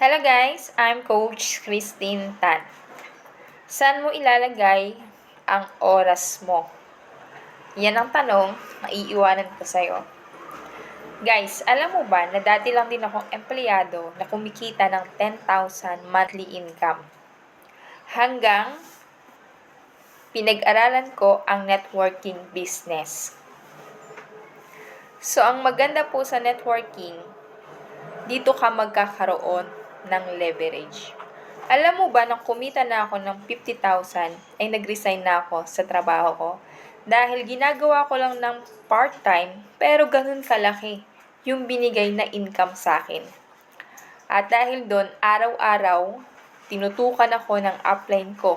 Hello guys, I'm Coach Christine Tan. Saan mo ilalagay ang oras mo? Yan ang tanong na iiwanan ko sa'yo. Guys, alam mo ba na dati lang din akong empleyado na kumikita ng 10,000 monthly income? Hanggang pinag-aralan ko ang networking business. So, ang maganda po sa networking, dito ka magkakaroon ng leverage. Alam mo ba, nang kumita na ako ng 50,000, ay nag-resign na ako sa trabaho ko. Dahil ginagawa ko lang ng part-time, pero ganun kalaki yung binigay na income sa akin. At dahil doon, araw-araw, tinutukan ako ng upline ko.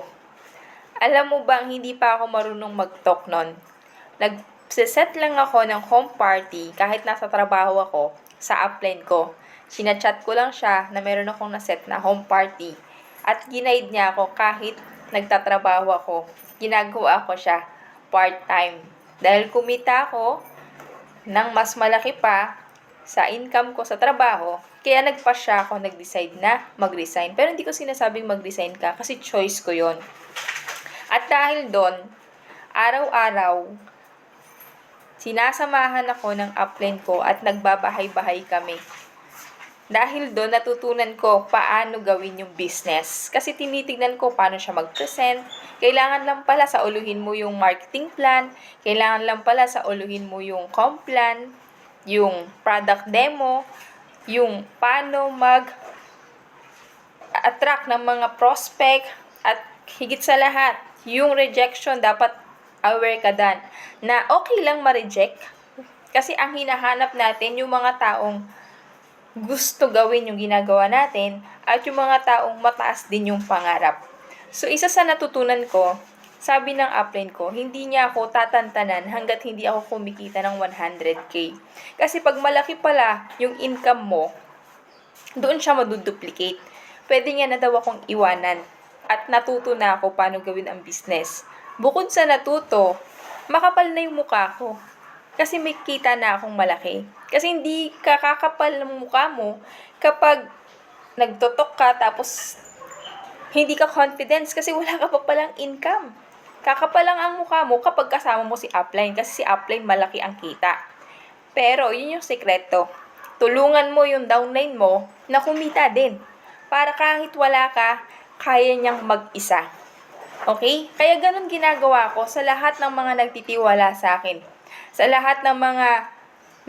Alam mo ba, hindi pa ako marunong mag-talk nun. Nag-set lang ako ng home party kahit nasa trabaho ako sa upline ko. Sinachat ko lang siya na meron akong naset na home party. At ginaid niya ako kahit nagtatrabaho ako. Ginagawa ko siya part-time. Dahil kumita ako ng mas malaki pa sa income ko sa trabaho, kaya nagpa-siya ako, nag-decide na mag-resign. Pero hindi ko sinasabing mag-resign ka kasi choice ko yon. At dahil doon, araw-araw, sinasamahan ako ng upline ko at nagbabahay-bahay kami. Dahil doon, natutunan ko paano gawin yung business. Kasi tinitignan ko paano siya mag-present. Kailangan lang pala sa uluhin mo yung marketing plan. Kailangan lang pala sa uluhin mo yung comp plan, yung product demo, yung paano mag-attract ng mga prospect, at higit sa lahat, yung rejection, dapat aware ka dan na okay lang ma-reject. Kasi ang hinahanap natin, yung mga taong gusto gawin yung ginagawa natin at yung mga taong mataas din yung pangarap. So, isa sa natutunan ko, sabi ng upline ko, hindi niya ako tatantanan hanggat hindi ako kumikita ng 100k. Kasi pag malaki pala yung income mo, doon siya maduduplicate. Pwede niya na daw akong iwanan at natuto na ako paano gawin ang business. Bukod sa natuto, makapal na yung mukha ko. Kasi may kita na akong malaki. Kasi hindi kakakapal ng mukha mo kapag nagtotok ka tapos hindi ka confidence kasi wala ka pa palang income. Kakapal lang ang mukha mo kapag kasama mo si upline kasi si upline malaki ang kita. Pero yun yung sekreto. Tulungan mo yung downline mo na kumita din. Para kahit wala ka, kaya niyang mag-isa. Okay? Kaya ganun ginagawa ko sa lahat ng mga nagtitiwala sa akin. Sa lahat ng mga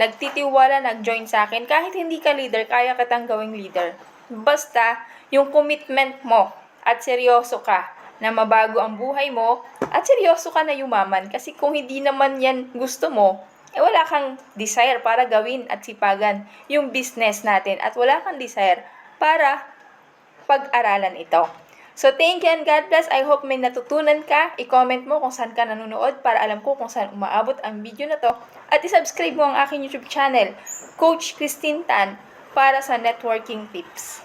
nagtitiwala, nag-join sa akin, kahit hindi ka leader, kaya kitang gawing leader. Basta, yung commitment mo at seryoso ka na mabago ang buhay mo at seryoso ka na yumaman. Kasi kung hindi naman yan gusto mo, wala kang desire para gawin at sipagan yung business natin at wala kang desire para pag-aralan ito. So, thank you and God bless. I hope may natutunan ka. I-comment mo kung saan ka nanonood para alam ko kung saan umaabot ang video na to. At i-subscribe mo ang aking YouTube channel, Coach Christine Tan, para sa networking tips.